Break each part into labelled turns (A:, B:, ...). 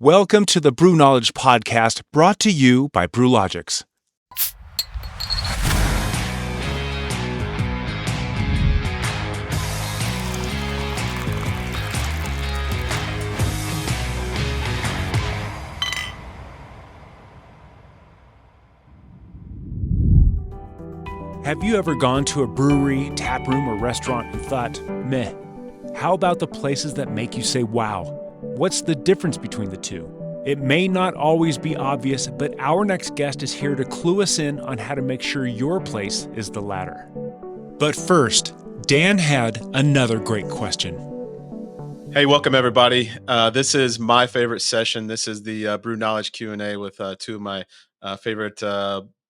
A: Welcome to the BrewKnowledge Podcast, brought to you by Brewlogix. Have you ever gone to a brewery, taproom, or restaurant and thought, meh, how about the places that make you say, wow? What's the difference between the two? It may not always be obvious, but our next guest is here to clue us in on how to make sure your place is the latter. But first, Dan had another great question.
B: Hey, welcome everybody. This is my favorite session. This is the BrewKnowledge Q&A with two of my favorite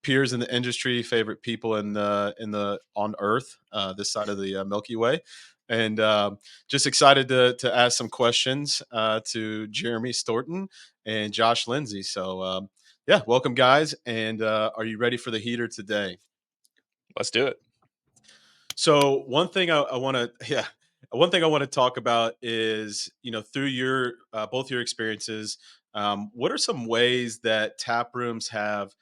B: peers in the industry, favorite people in the on Earth, this side of the Milky Way, and just excited to ask some questions to Jeremy Storton and Josh Lindsay. So yeah, welcome guys, and are you ready for the heater today?
C: Let's do it.
B: So one thing I want to talk about is, through your both your experiences, what are some ways that tap rooms have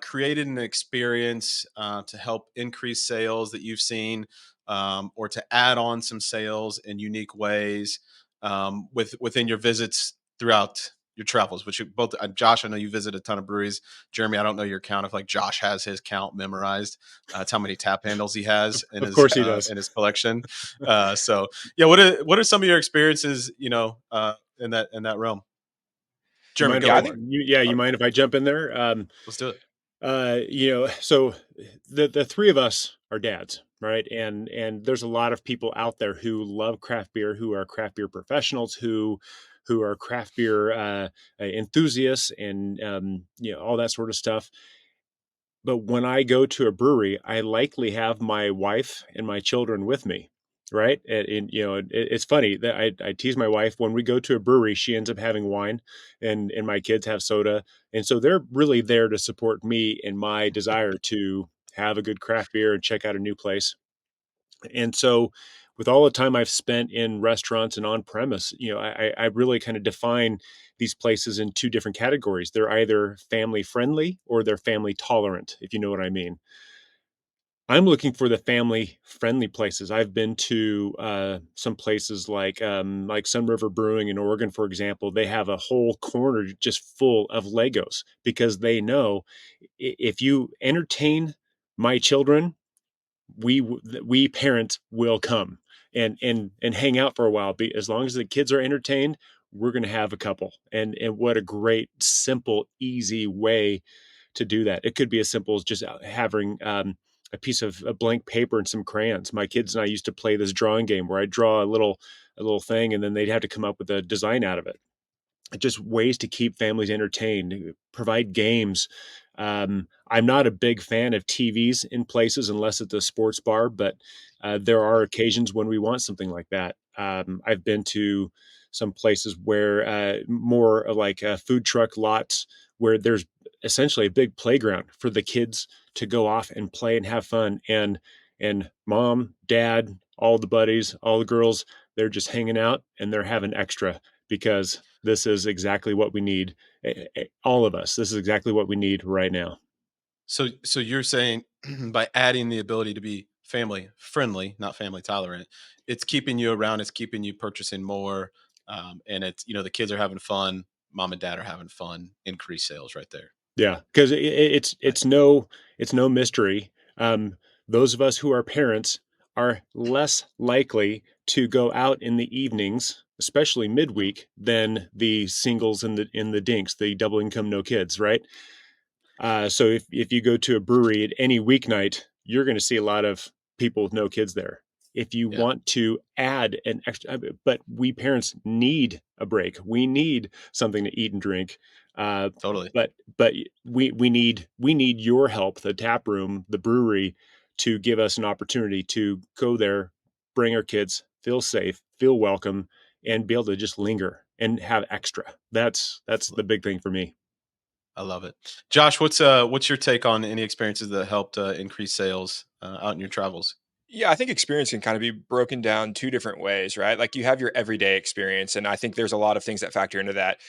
B: created an experience to help increase sales that you've seen, or to add on some sales in unique ways within your visits throughout your travels? Which you both, Josh, I know you visit a ton of breweries. Jeremy, I don't know your count. If like Josh has his count memorized, it's how many tap handles he has in
C: Of course he does.
B: in his collection. So yeah, what are some of your experiences, in that realm? Jeremy, go ahead.
C: You mind if I jump in there?
B: Let's do it.
C: So the three of us are dads, right? And there's a lot of people out there who love craft beer, who are craft beer professionals, who are craft beer enthusiasts, and all that sort of stuff. But when I go to a brewery, I likely have my wife and my children with me. Right. It's funny that I tease my wife when we go to a brewery, she ends up having wine and my kids have soda. And so they're really there to support me in my desire to have a good craft beer and check out a new place. And so with all the time I've spent in restaurants and on premise, I really kind of define these places in two different categories. They're either family friendly or they're family tolerant, if you know what I mean. I'm looking for the family-friendly places. I've been to some places like Sun River Brewing in Oregon, for example. They have a whole corner just full of Legos because they know if you entertain my children, we parents will come and hang out for a while. As long as the kids are entertained, we're going to have a couple. And what a great, simple, easy way to do that. It could be as simple as just having a piece of a blank paper and some crayons. My kids and I used to play this drawing game where I draw a little thing and then they'd have to come up with a design out of it. Just ways to keep families entertained, provide games. I'm not a big fan of TVs in places unless it's a sports bar, but there are occasions when we want something like that. I've been to some places where more like food truck lots where there's essentially a big playground for the kids to go off and play and have fun. And mom, dad, all the buddies, all the girls, they're just hanging out and they're having extra because this is exactly what we need. All of us, this is exactly what we need right now.
B: So you're saying by adding the ability to be family friendly, not family tolerant, it's keeping you around, it's keeping you purchasing more, and it's, the kids are having fun, mom and dad are having fun, increased sales right there.
C: Yeah, because it's no mystery. Those of us who are parents are less likely to go out in the evenings, especially midweek, than the singles and the dinks, the double income, no kids, right? So if you go to a brewery at any weeknight, you're going to see a lot of people with no kids there. If you want to add an extra, but we parents need a break. We need something to eat and drink.
B: Totally.
C: But we need your help, the tap room, the brewery, to give us an opportunity to go there, bring our kids, feel safe, feel welcome, and be able to just linger and have extra. That's the big thing for me.
B: I love it. Josh, what's your take on any experiences that helped increase sales out in your travels?
D: Yeah, I think experience can kind of be broken down two different ways, right? Like you have your everyday experience, and I think there's a lot of things that factor into that.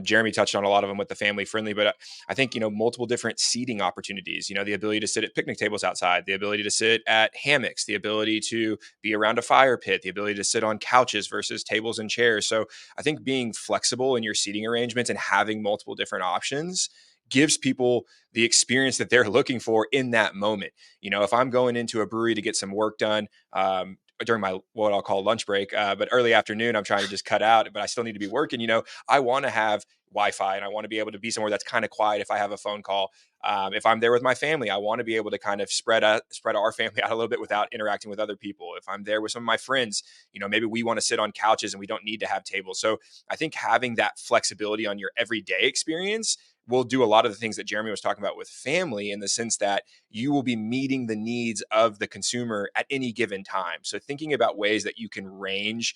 D: Jeremy touched on a lot of them with the family friendly, but I think multiple different seating opportunities. The ability to sit at picnic tables outside, the ability to sit at hammocks, the ability to be around a fire pit, the ability to sit on couches versus tables and chairs. So I think being flexible in your seating arrangements and having multiple different options gives people the experience that they're looking for in that moment. If I'm going into a brewery to get some work done during my what I'll call lunch break, but early afternoon, I'm trying to just cut out, but I still need to be working. I want to have Wi-Fi and I want to be able to be somewhere that's kind of quiet if I have a phone call. If I'm there with my family, I want to be able to kind of spread our family out a little bit without interacting with other people. If I'm there with some of my friends, maybe we want to sit on couches and we don't need to have tables. So I think having that flexibility on your everyday experience will do a lot of the things that Jeremy was talking about with family, in the sense that you will be meeting the needs of the consumer at any given time. So thinking about ways that you can range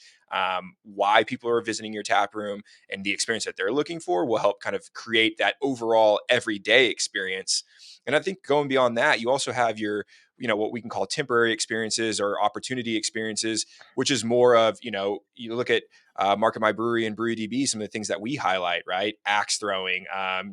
D: why people are visiting your tap room and the experience that they're looking for will help kind of create that overall everyday experience. And I think going beyond that, you also have your what we can call temporary experiences or opportunity experiences, which is more of, you look at Market My Brewery and BrewDB, some of the things that we highlight, right? Axe throwing,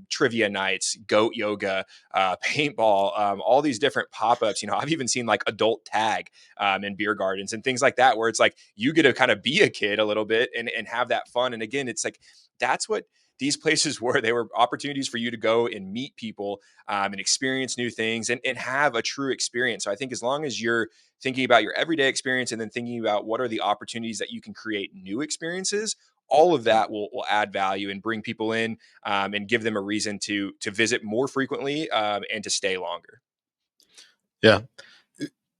D: trivia nights, goat yoga, paintball, all these different pop-ups. I've even seen like adult tag in beer gardens and things like that, where it's like you get to kind of be a kid a little bit and have that fun. And again, it's like that's what these places were. They were opportunities for you to go and meet people and experience new things and have a true experience. So I think as long as you're thinking about your everyday experience and then thinking about what are the opportunities that you can create new experiences, all of that will add value and bring people in and give them a reason to visit more frequently and to stay longer.
B: Yeah.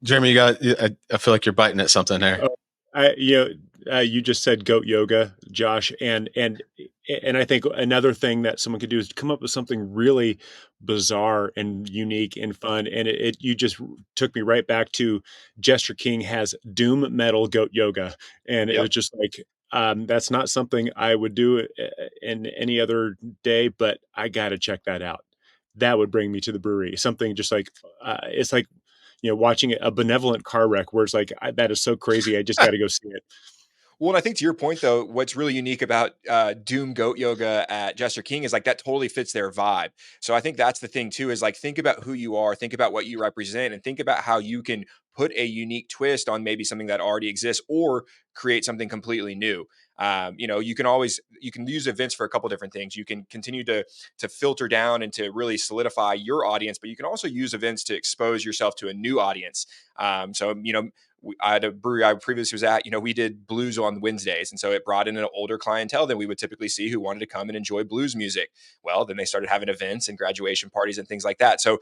B: Jeremy, I feel like you're biting at something there.
C: You just said goat yoga, Josh, and I think another thing that someone could do is come up with something really bizarre and unique and fun. And you just took me right back to Jester King has doom metal goat yoga, and it was just like that's not something I would do in any other day, but I got to check that out. That would bring me to the brewery. Something just like it's like watching a benevolent car wreck where it's like, that is so crazy. I just got to go see it.
D: Well, and I think to your point, though, what's really unique about Doom Goat Yoga at Jester King is like that totally fits their vibe. So I think that's the thing, too, is like think about who you are, think about what you represent, and think about how you can put a unique twist on maybe something that already exists or create something completely new. You can use events for a couple different things. You can continue to filter down and to really solidify your audience, but you can also use events to expose yourself to a new audience. I had a brewery I previously was at, we did blues on Wednesdays. And so it brought in an older clientele than we would typically see who wanted to come and enjoy blues music. Well, then they started having events and graduation parties and things like that. So,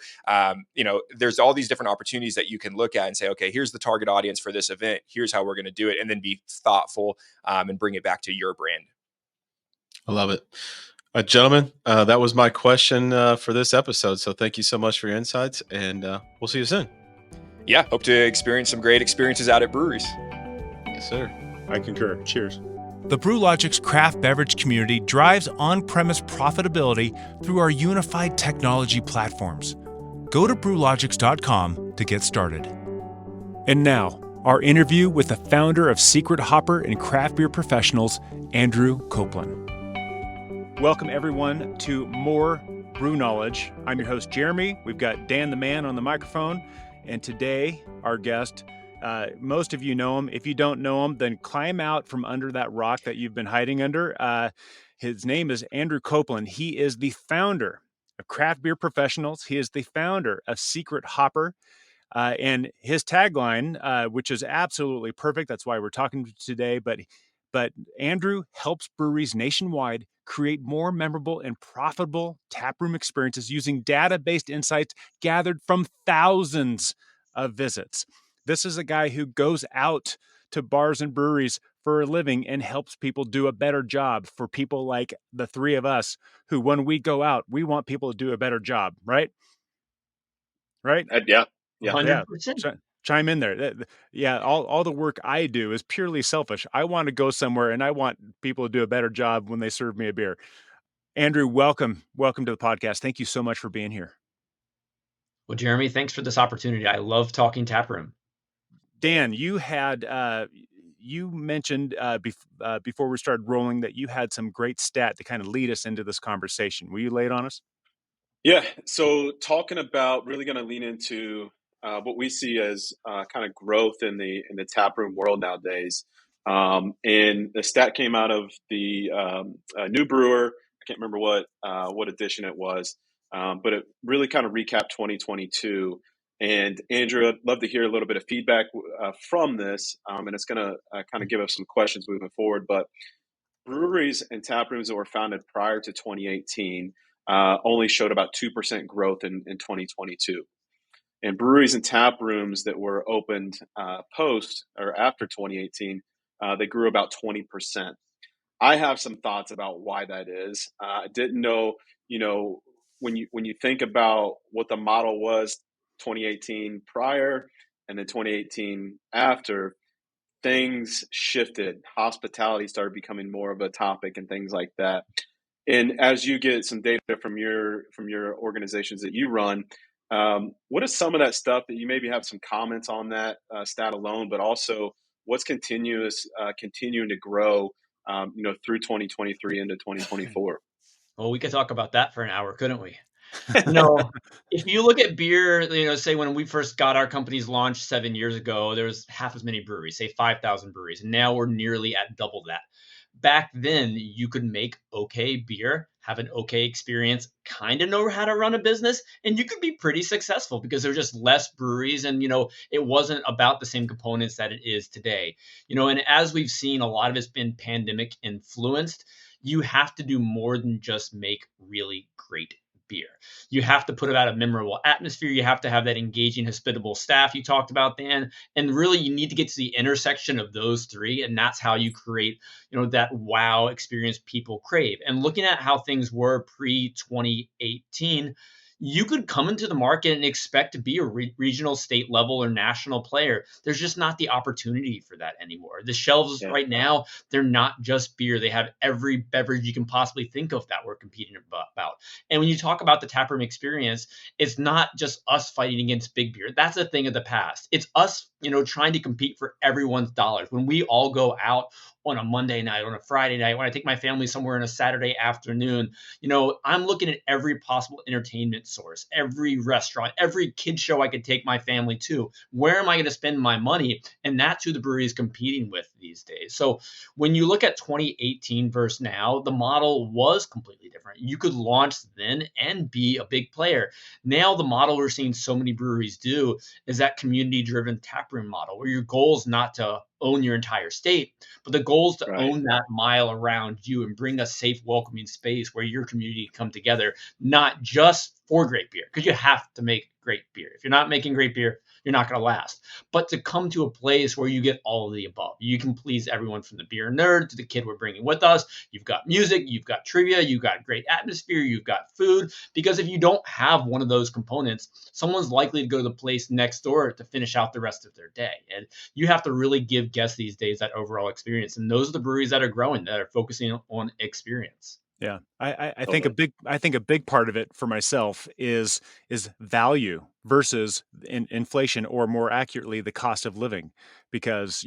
D: there's all these different opportunities that you can look at and say, okay, here's the target audience for this event. Here's how we're going to do it. And then be thoughtful and bring it back to your brand.
B: I love it. Gentlemen, that was my question for this episode. So thank you so much for your insights, and we'll see you soon.
D: Yeah, hope to experience some great experiences out at breweries.
B: Yes, sir.
C: I concur. Cheers.
A: The Brewlogix craft beverage community drives on-premise profitability through our unified technology platforms. Go to brewlogix.com to get started. And now, our interview with the founder of Secret Hopper and Craft Beer Professionals, Andrew Coplon. Welcome, everyone, to more Brew Knowledge. I'm your host, Jeremy. We've got Dan the Man on the microphone. And today, our guest, most of you know him. If you don't know him, then climb out from under that rock that you've been hiding under. His name is Andrew Coplon. He is the founder of Craft Beer Professionals. He is the founder of Secret Hopper. And his tagline, which is absolutely perfect, that's why we're talking today, but Andrew helps breweries nationwide create more memorable and profitable taproom experiences using data-based insights gathered from thousands of visits. This is a guy who goes out to bars and breweries for a living and helps people do a better job for people like the three of us who, when we go out, we want people to do a better job, right? Right?
D: Yeah.
E: 100%.
A: Chime in there. Yeah, all the work I do is purely selfish. I want to go somewhere and I want people to do a better job when they serve me a beer. Andrew, welcome to the podcast. Thank you so much for being here.
E: Well, Jeremy, thanks for this opportunity. I love talking taproom.
A: Dan, you had you mentioned before we started rolling that you had some great stat to kind of lead us into this conversation. Will you lay it on us?
B: Yeah. So talking about really going to lean into what we see as kind of growth in the taproom world nowadays. And the stat came out of the new brewer. I can't remember what edition it was, but it really kind of recapped 2022. And Andrew, I'd love to hear a little bit of feedback from this, and it's going to kind of give us some questions moving forward. But breweries and tap rooms that were founded prior to 2018 only showed about 2% growth in 2022. And breweries and tap rooms that were opened post or after 2018, they grew about 20%. I have some thoughts about why that is. I didn't know, when you think about what the model was 2018 prior and then 2018 after, things shifted. Hospitality started becoming more of a topic and things like that. And as you get some data from your organizations that you run, what is some of that stuff that you maybe have some comments on that stat alone, but also what's continuing to grow, through 2023 into 2024?
E: Well, we could talk about that for an hour, couldn't we? You know, if you look at beer, say when we first got our company's launched 7 years ago, there was half as many breweries, say 5,000 breweries. And now we're nearly at double that. Back then, you could make okay beer, have an okay experience, kind of know how to run a business, and you could be pretty successful because there were just less breweries and, it wasn't about the same components that it is today. And as we've seen, a lot of it's been pandemic influenced. You have to do more than just make really great beer. You have to put it out a memorable atmosphere. You have to have that engaging, hospitable staff you talked about, Dan. And really, you need to get to the intersection of those three. And that's how you create, that wow experience people crave. And looking at how things were pre-2018, you could come into the market and expect to be a regional, state level, or national player. There's just not the opportunity for that anymore. The shelves right now, they're not just beer. They have every beverage you can possibly think of that we're competing about. And when you talk about the taproom experience, it's not just us fighting against big beer. That's a thing of the past. It's us, trying to compete for everyone's dollars. When we all go out on a Monday night, on a Friday night, when I take my family somewhere on a Saturday afternoon, I'm looking at every possible entertainment source, every restaurant, every kid show I could take my family to. Where am I going to spend my money? And that's who the brewery is competing with these days. So when you look at 2018 versus now, the model was completely different. You could launch then and be a big player. Now the model we're seeing so many breweries do is that community-driven taproom model, where your goal is not to own your entire state, but the goal is to own that mile around you and bring a safe, welcoming space where your community come together, not just for great beer, because you have to make great beer. If you're not making great beer, you're not going to last. But to come to a place where you get all of the above, you can please everyone from the beer nerd to the kid we're bringing with us. You've got music, you've got trivia, you've got great atmosphere, you've got food. Because if you don't have one of those components, someone's likely to go to the place next door to finish out the rest of their day. And you have to really give guests these days that overall experience. And those are the breweries that are growing, that are focusing on experience.
A: Yeah, I think a big part of it for myself is value versus inflation, or more accurately, the cost of living. Because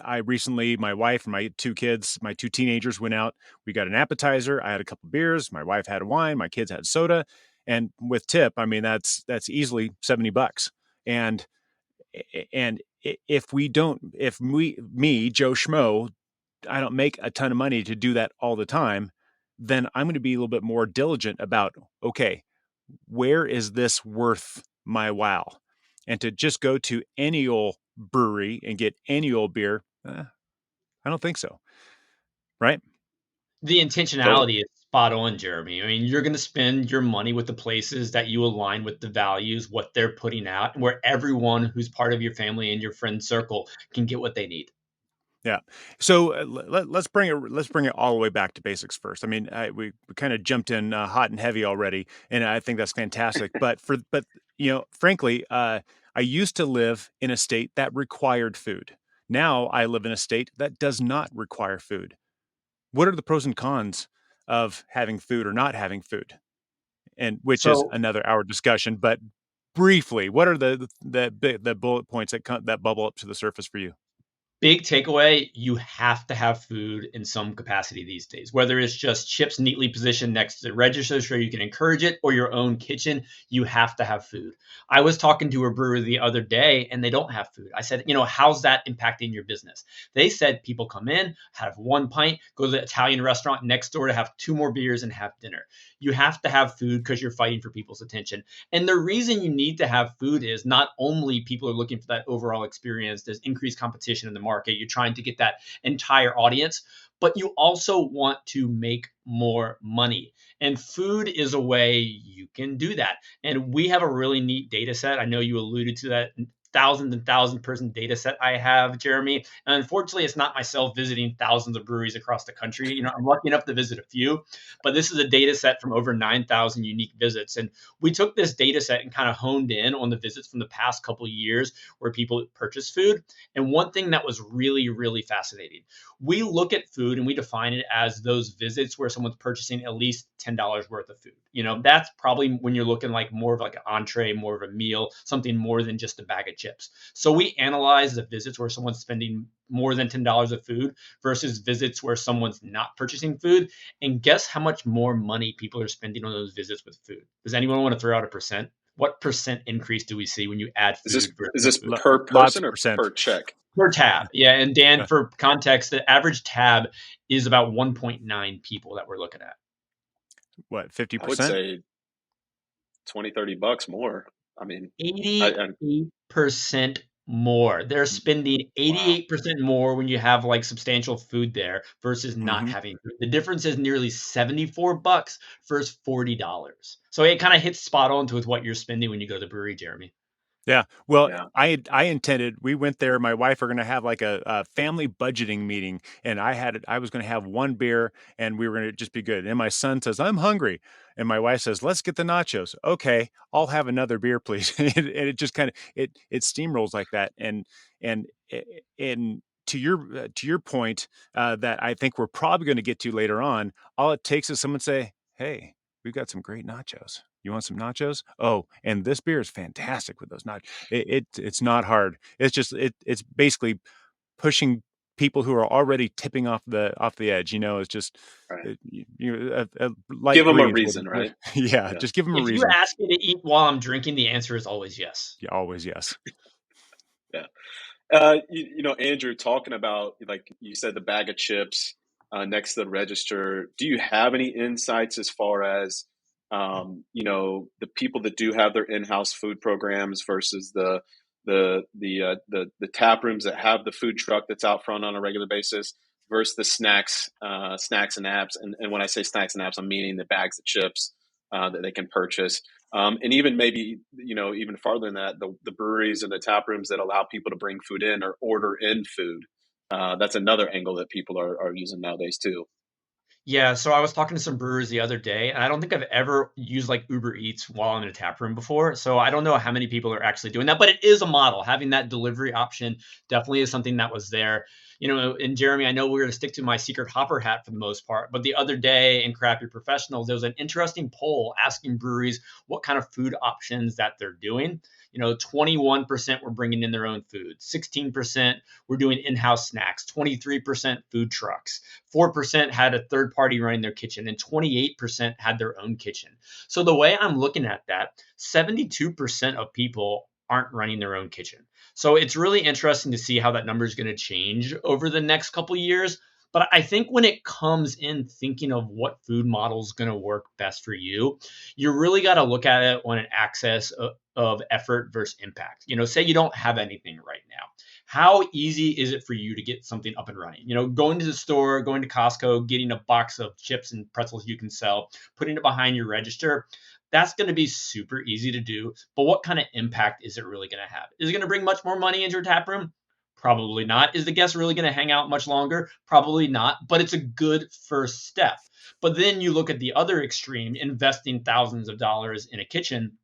A: I recently, my wife and my two kids, my two teenagers, went out. We got an appetizer. I had a couple beers. My wife had wine. My kids had soda, and with tip, I mean that's easily $70. And if me, Joe Schmo, I don't make a ton of money to do that all the time, then I'm going to be a little bit more diligent about, okay, where is this worth my wow? And to just go to any old brewery and get any old beer, I don't think so. Right?
E: The intentionality is spot on, Jeremy. I mean, you're going to spend your money with the places that you align with the values, what they're putting out, and where everyone who's part of your family and your friend circle can get what they need.
A: Yeah. So let's bring it all the way back to basics first. I mean, we kind of jumped in hot and heavy already, and I think that's fantastic. But frankly, I used to live in a state that required food. Now I live in a state that does not require food. What are the pros and cons of having food or not having food? And which is another hour discussion, but briefly, what are the bullet points that bubble up to the surface for you?
E: Big takeaway, you have to have food in some capacity these days, whether it's just chips neatly positioned next to the register so you can encourage it or your own kitchen, you have to have food. I was talking to a brewer the other day and they don't have food. I said, how's that impacting your business? They said people come in, have 1 pint, go to the Italian restaurant next door to have 2 more beers and have dinner. You have to have food because you're fighting for people's attention. And the reason you need to have food is not only people are looking for that overall experience, there's increased competition in the market. You're trying to get that entire audience, but you also want to make more money. And food is a way you can do that. And we have a really neat data set. I know you alluded to that thousands and thousand person data set I have, Jeremy. And unfortunately, it's not myself visiting thousands of breweries across the country. I'm lucky enough to visit a few, but this is a data set from over 9,000 unique visits. And we took this data set and kind of honed in on the visits from the past couple of years where people purchase food. And one thing that was really, really fascinating, we look at food and we define it as those visits where someone's purchasing at least $10 worth of food. That's probably when you're looking like more of like an entree, more of a meal, something more than just a bag of chips. So we analyze the visits where someone's spending more than $10 of food versus visits where someone's not purchasing food. And guess how much more money people are spending on those visits with food? Does anyone want to throw out a percent? What percent increase do we see when you add food?
B: Is this per person or per check?
E: Per tab. Yeah. And Dan, for context, the average tab is about 1.9 people that we're looking at.
A: What, 50%?
B: I would say $20-$30 more. I mean,
E: 88% more. They're spending 88% more when you have like substantial food there versus not having food. The difference is nearly $74 versus $40. So it kind of hits spot on to with what you're spending when you go to the brewery, Jeremy.
A: Yeah. Well, yeah. I intended, we went there, my wife were going to have like a family budgeting meeting, and I was going to have 1 beer and we were going to just be good. And my son says, I'm hungry. And my wife says, let's get the nachos. Okay, I'll have another beer, please. And it just kind of, it steamrolls like that. And to your point, that I think we're probably going to get to later on, all it takes is someone say, hey, we've got some great nachos. You want some nachos? Oh, and this beer is fantastic with those nachos. It's not hard. It's just it's basically pushing people who are already tipping off the edge. It's just
B: right.
A: Give
B: them a reason, right?
A: Yeah, just give them a reason.
E: If you ask me to eat while I'm drinking, the answer is always yes.
A: Yeah, always yes.
B: Yeah. Andrew, talking about, like you said, the bag of chips next to the register. Do you have any insights as far as the people that do have their in-house food programs versus the tap rooms that have the food truck that's out front on a regular basis versus the snacks and apps. And when I say snacks and apps, I'm meaning the bags of chips that they can purchase. And even maybe, even farther than that, the breweries and the tap rooms that allow people to bring food in or order in food. That's another angle that people are using nowadays too.
E: Yeah, so I was talking to some brewers the other day, and I don't think I've ever used like Uber Eats while I'm in a tap room before. So I don't know how many people are actually doing that, but it is a model. Having that delivery option definitely is something that was there. And Jeremy, I know we're going to stick to my secret hopper hat for the most part, but the other day in Craft Beer Professionals, there was an interesting poll asking breweries what kind of food options that they're doing. 21% were bringing in their own food, 16% were doing in-house snacks, 23% food trucks, 4% had a third party running their kitchen, and 28% had their own kitchen. So the way I'm looking at that, 72% of people aren't running their own kitchen. So it's really interesting to see how that number is going to change over the next couple of years. But I think when it comes in thinking of what food model is going to work best for you, you really got to look at it on an axis of effort versus impact. Say you don't have anything right now. How easy is it for you to get something up and running? Going to the store, going to Costco, getting a box of chips and pretzels you can sell, putting it behind your register. That's going to be super easy to do. But what kind of impact is it really going to have? Is it going to bring much more money into your tap room? Probably not. Is the guest really going to hang out much longer? Probably not. But it's a good first step. But then you look at the other extreme, investing thousands of dollars in a kitchen.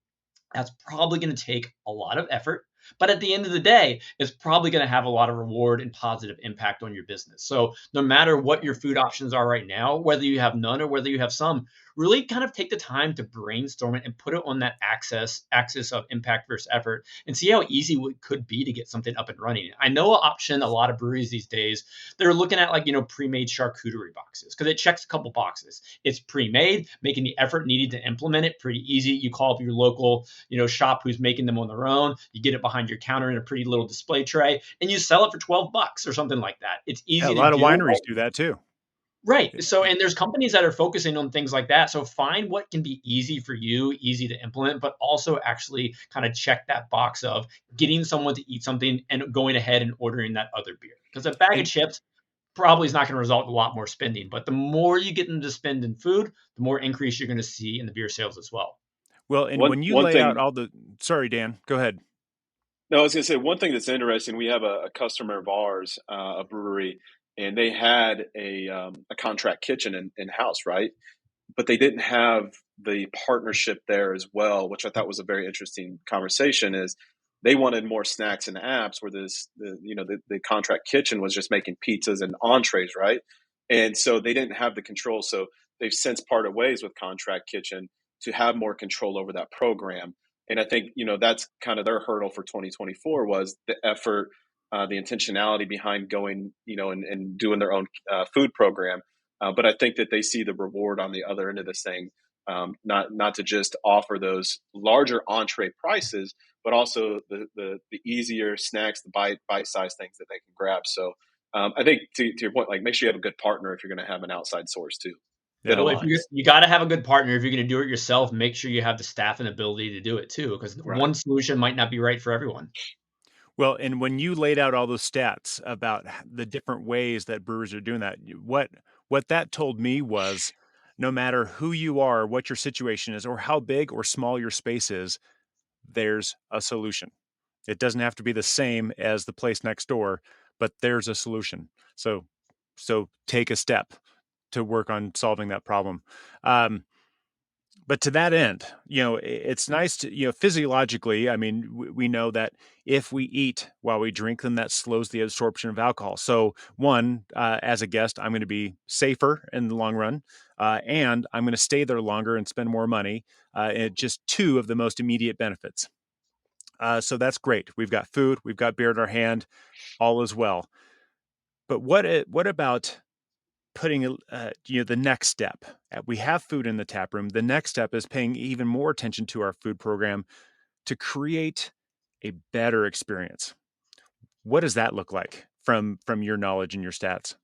E: That's probably going to take a lot of effort. But at the end of the day, it's probably going to have a lot of reward and positive impact on your business. So no matter what your food options are right now, whether you have none or whether you have some, really kind of take the time to brainstorm it and put it on that axis of impact versus effort and see how easy it could be to get something up and running. I know an option a lot of breweries these days, they're looking at pre-made charcuterie boxes because it checks a couple boxes. It's pre-made, making the effort needed to implement it pretty easy. You call up your local, shop who's making them on their own. You get it behind your counter in a pretty little display tray and you sell it for $12 or something like that. It's easy
A: Yeah, a
E: to
A: lot of
E: do.
A: wineries do that too.
E: Right. So, and there's companies that are focusing on things like that. So find what can be easy for you, easy to implement, but also actually kind of check that box of getting someone to eat something and going ahead and ordering that other beer. Because a bag of chips probably is not going to result in a lot more spending. But the more you get them to spend in food, the more increase you're going to see in the beer sales as well.
A: Well, and when you lay out all the, sorry, Dan, go ahead.
B: No, I was going to say one thing that's interesting. We have a customer of ours, a brewery, and they had a contract kitchen in house, right? But they didn't have the partnership there as well, which I thought was a very interesting conversation. Is they wanted more snacks and apps, where the contract kitchen was just making pizzas and entrees, right? And so they didn't have the control. So they've since parted ways with contract kitchen to have more control over that program. And I think, that's kind of their hurdle for 2024 was the effort, the intentionality behind going, and doing their own food program. But I think that they see the reward on the other end of this thing, not to just offer those larger entree prices, but also the easier snacks, the bite-sized things that they can grab. So I think to your point, like make sure you have a good partner if you're going to have an outside source too.
A: Yeah.
E: Well, you got to have a good partner. If you're going to do it yourself, make sure you have the staff and ability to do it too, because one solution might not be right for everyone.
A: Well, and when you laid out all those stats about the different ways that brewers are doing that, what that told me was no matter who you are, what your situation is, or how big or small your space is, there's a solution. It doesn't have to be the same as the place next door, but there's a solution. So take a step to work on solving that problem. But to that end, it's nice to, physiologically, I mean, we know that if we eat while we drink, then that slows the absorption of alcohol. So one, as a guest, I'm going to be safer in the long run, and I'm going to stay there longer and spend more money. And just two of the most immediate benefits. So that's great. We've got food, we've got beer in our hand, all is well. But what about putting the next step? We have food in the tap room. The next step is paying even more attention to our food program to create a better experience. What does that look like from your knowledge and your stats?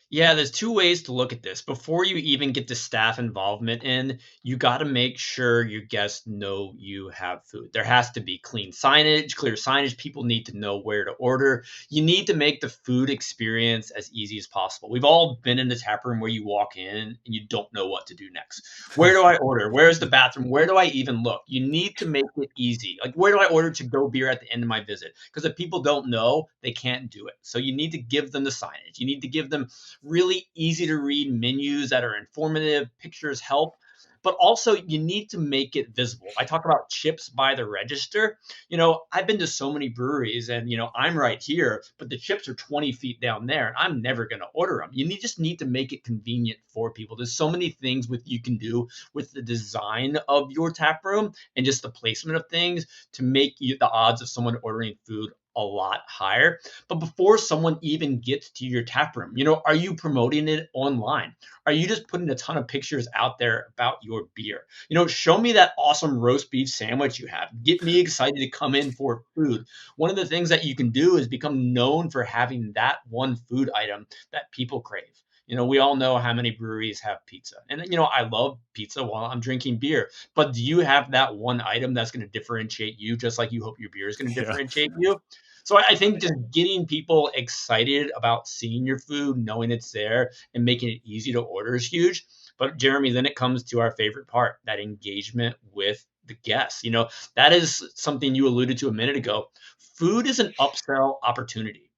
E: Yeah, there's two ways to look at this. Before you even get the staff involvement in, you got to make sure your guests know you have food. There has to be clear signage. People need to know where to order. You need to make the food experience as easy as possible. We've all been in the tap room where you walk in and you don't know what to do next. Where do I order? Where's the bathroom? Where do I even look? You need to make it easy. Like, where do I order to-go beer at the end of my visit? Because if people don't know, they can't do it. So you need to give them the signage. You need to give them really easy to read menus that are informative, pictures help, but also you need to make it visible. I talk about chips by the register. I've been to so many breweries and, I'm right here, but the chips are 20 feet down there and I'm never going to order them. You just need to make it convenient for people. There's so many things you can do with the design of your tap room and just the placement of things to make the odds of someone ordering food a lot higher. But before someone even gets to your tap room, are you promoting it online? Are you just putting a ton of pictures out there about your beer? Show me that awesome roast beef sandwich you have. Get me excited to come in for food. One of the things that you can do is become known for having that one food item that people crave. We all know how many breweries have pizza. And, I love pizza while I'm drinking beer. But do you have that one item that's going to differentiate you, just like you hope your beer is going to differentiate you? So I think just getting people excited about seeing your food, knowing it's there, and making it easy to order is huge. But Jeremy, then it comes to our favorite part, that engagement with the guests. That is something you alluded to a minute ago. Food is an upsell opportunity.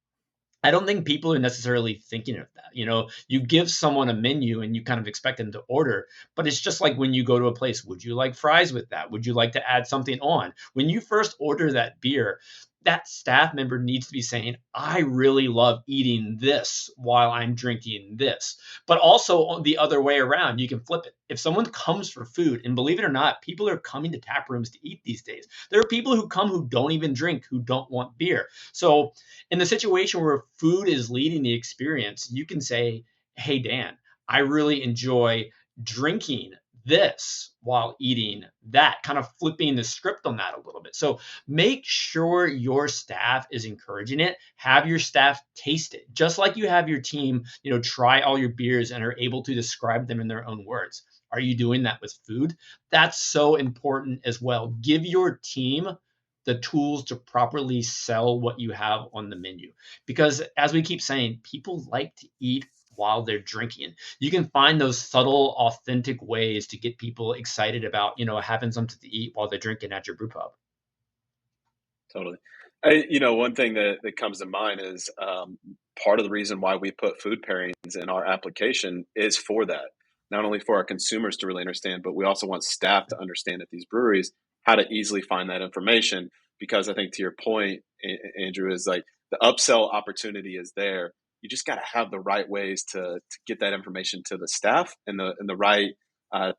E: I don't think people are necessarily thinking of that. You give someone a menu and you kind of expect them to order, but it's just like when you go to a place, would you like fries with that? Would you like to add something on? When you first order that beer, that staff member needs to be saying, I really love eating this while I'm drinking this. But also the other way around, you can flip it. If someone comes for food, and believe it or not, people are coming to tap rooms to eat these days. There are people who come who don't even drink, who don't want beer. So in the situation where food is leading the experience, you can say, hey, Dan, I really enjoy drinking this while eating that, kind of flipping the script on that a little bit. So make sure your staff is encouraging it. Have your staff taste it, just like you have your team, try all your beers and are able to describe them in their own words. Are you doing that with food? That's so important as well. Give your team the tools to properly sell what you have on the menu. Because as we keep saying, people like to eat while they're drinking. You can find those subtle, authentic ways to get people excited about, having something to eat while they're drinking at your brew pub.
B: Totally. One thing that comes to mind is part of the reason why we put food pairings in our application is for that. Not only for our consumers to really understand, but we also want staff to understand at these breweries how to easily find that information. Because I think to your point, Andrew, is like the upsell opportunity is there. You just got to have the right ways to get that information to the staff and the right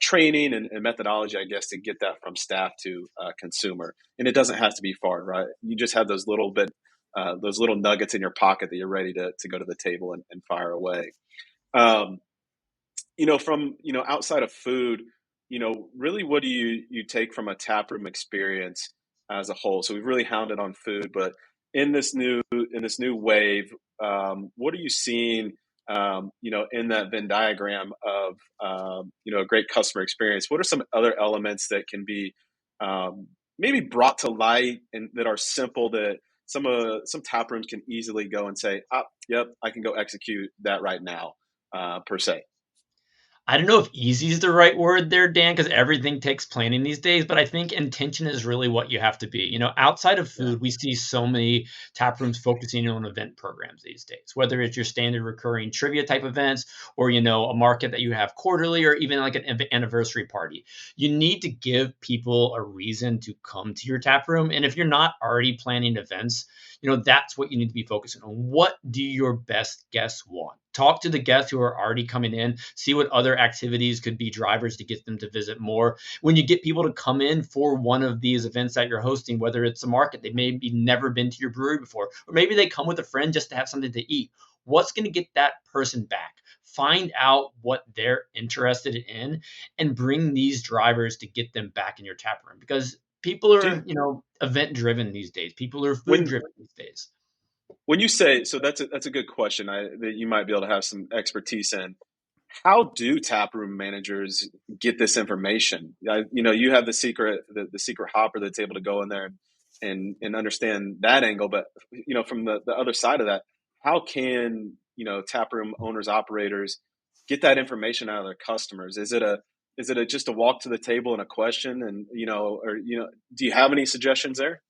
B: training and methodology, I guess, to get that from staff to consumer. And it doesn't have to be far, right? You just have those little nuggets in your pocket that you're ready to go to the table and fire away. From outside of food, really what do you take from a taproom experience as a whole? So we've really hounded on food, but in this new wave, what are you seeing, in that Venn diagram of, a great customer experience? What are some other elements that can be maybe brought to light and that are simple that some tap rooms can easily go and say, yep, I can go execute that right now, per se?
E: I don't know if easy is the right word there, Dan, because everything takes planning these days, but I think intention is really what you have to be. Outside of food, we see so many tap rooms focusing on event programs these days, whether it's your standard recurring trivia type events or, a market that you have quarterly or even like an anniversary party. You need to give people a reason to come to your tap room. And if you're not already planning events, that's what you need to be focusing on. What do your best guests want? Talk to the guests who are already coming in, see what other activities could be drivers to get them to visit more. When you get people to come in for one of these events that you're hosting, whether it's a market, they maybe never been to your brewery before, or maybe they come with a friend just to have something to eat. What's going to get that person back? Find out what they're interested in and bring these drivers to get them back in your tap room, because people are, event driven these days. People are food driven these days.
B: When you say, so that's a good question that you might be able to have some expertise in. How do taproom managers get this information? You have the secret hopper that's able to go in there and understand that angle. But from the other side of that, how can taproom owners, operators get that information out of their customers? Is it just a walk to the table and a question? And do you have any suggestions there?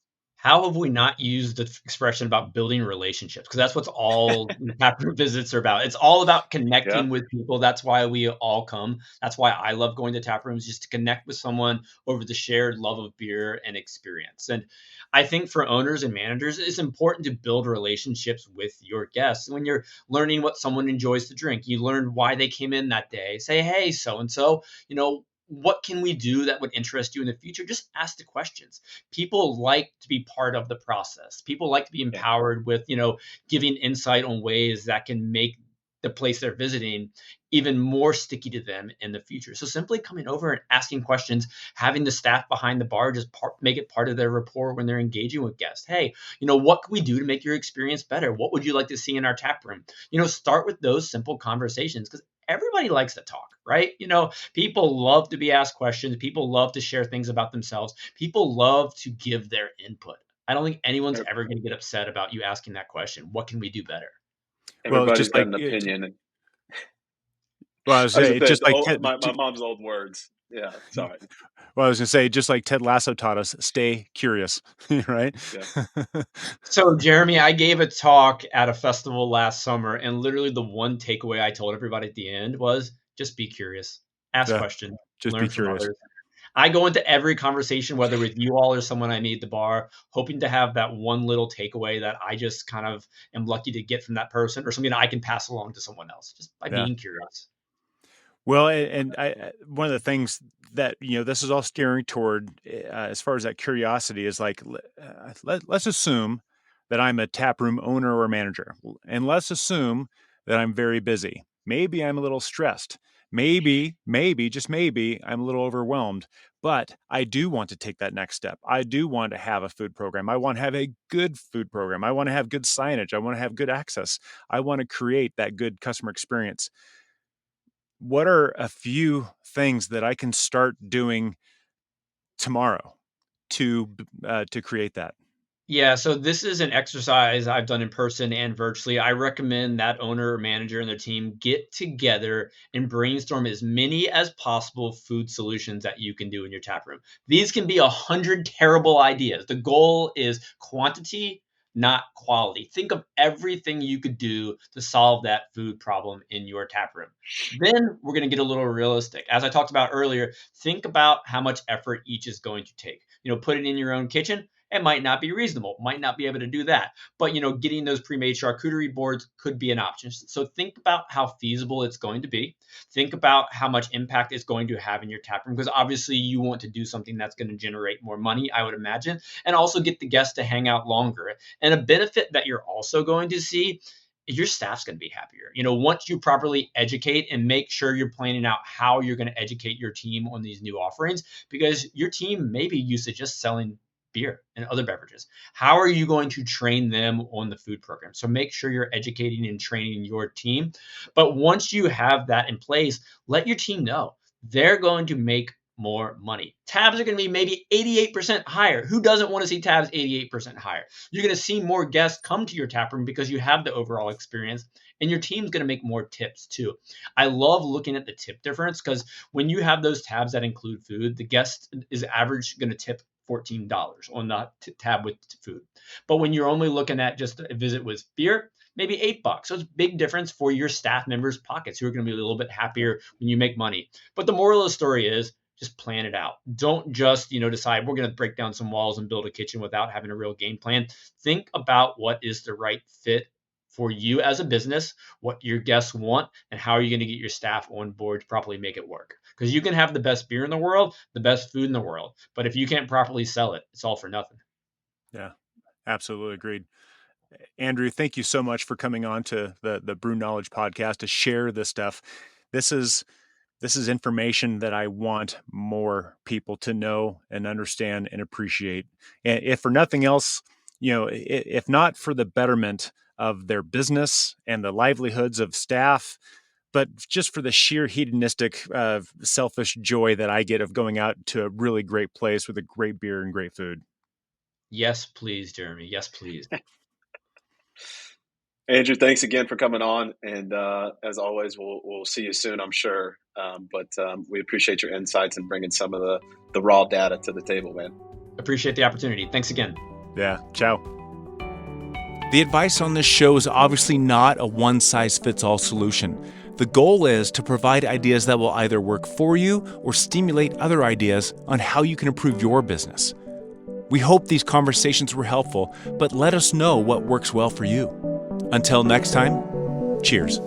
E: How have we not used the expression about building relationships? Because that's what's all taproom visits are about. It's all about connecting with people. That's why we all come. That's why I love going to tap rooms, just to connect with someone over the shared love of beer and experience. And I think for owners and managers, it's important to build relationships with your guests. When you're learning what someone enjoys to drink, you learn why they came in that day. Say, hey, so-and-so, what can we do that would interest you in the future? Just ask the questions. People like to be part of the process. People like to be empowered with, giving insight on ways that can make the place they're visiting even more sticky to them in the future. So simply coming over and asking questions, having the staff behind the bar just make it part of their rapport when they're engaging with guests. Hey, what can we do to make your experience better? What would you like to see in our tap room? Start with those simple conversations, because everybody likes to talk, right? People love to be asked questions. People love to share things about themselves. People love to give their input. I don't think anyone's ever going to get upset about you asking that question. What can we do better?
B: Everybody's got an opinion.
A: Well, I was saying, just like
B: my mom's old words. Yeah, sorry.
A: Well, I was going to say, just like Ted Lasso taught us, stay curious, right?
B: Yeah.
E: So, Jeremy, I gave a talk at a festival last summer, and literally the one takeaway I told everybody at the end was just be curious, ask questions,
A: just
E: learn
A: be curious.
E: from others. I go into every conversation, whether with you all or someone I meet at the bar, hoping to have that one little takeaway that I just kind of am lucky to get from that person, or something that I can pass along to someone else just by
C: Yeah.
E: being curious.
C: Well, and one of the things that, this is all steering toward, as far as that curiosity, is like, let's assume that I'm a taproom owner or manager, and let's assume that I'm very busy. Maybe I'm a little stressed. Maybe, just maybe, I'm a little overwhelmed. But I do want to take that next step. I do want to have a food program. I want to have a good food program. I want to have good signage. I want to have good access. I want to create that good customer experience. What are a few things that I can start doing tomorrow to create that?
E: Yeah, so this is an exercise I've done in person and virtually. I recommend that owner or manager and their team get together and brainstorm as many as possible food solutions that you can do in your tap room. These can be 100 terrible ideas. The goal is quantity, not quality. Think of everything you could do to solve that food problem in your tap room. Then we're going to get a little realistic. As I talked about earlier, think about how much effort each is going to take. Put it in your own kitchen. It might not be reasonable, might not be able to do that. But, getting those pre-made charcuterie boards could be an option. So think about how feasible it's going to be. Think about how much impact it's going to have in your tap room, because obviously you want to do something that's going to generate more money, I would imagine, and also get the guests to hang out longer. And a benefit that you're also going to see, your staff's going to be happier. Once you properly educate and make sure you're planning out how you're going to educate your team on these new offerings, because your team may be used to just selling beer and other beverages. How are you going to train them on the food program? So make sure you're educating and training your team. But once you have that in place, let your team know they're going to make more money. Tabs are going to be maybe 88% higher. Who doesn't want to see tabs 88% higher? You're going to see more guests come to your tap room because you have the overall experience, and your team's going to make more tips too. I love looking at the tip difference, because when you have those tabs that include food, the guest is average going to tip $14 on the tab with food. But when you're only looking at just a visit with beer, maybe $8. So it's a big difference for your staff members' pockets, who are going to be a little bit happier when you make money. But the moral of the story is, just plan it out. Don't just, decide we're going to break down some walls and build a kitchen without having a real game plan. Think about what is the right fit for you as a business, what your guests want, and how are you going to get your staff on board to properly make it work. Because you can have the best beer in the world, the best food in the world, but if you can't properly sell it, it's all for nothing.
C: Yeah, absolutely agreed. Andrew, thank you so much for coming on to the BrewKnowledge podcast to share this stuff. This is information that I want more people to know and understand and appreciate. And if for nothing else, if not for the betterment of their business and the livelihoods of staff, but just for the sheer hedonistic, selfish joy that I get of going out to a really great place with a great beer and great food.
E: Yes, please, Jeremy. Yes, please.
B: Andrew, thanks again for coming on. And as always, we'll see you soon, I'm sure. But we appreciate your insights and bringing some of the raw data to the table, man.
E: Appreciate the opportunity. Thanks again.
C: Yeah. Ciao.
A: The advice on this show is obviously not a one-size-fits-all solution. The goal is to provide ideas that will either work for you or stimulate other ideas on how you can improve your business. We hope these conversations were helpful, but let us know what works well for you. Until next time, cheers.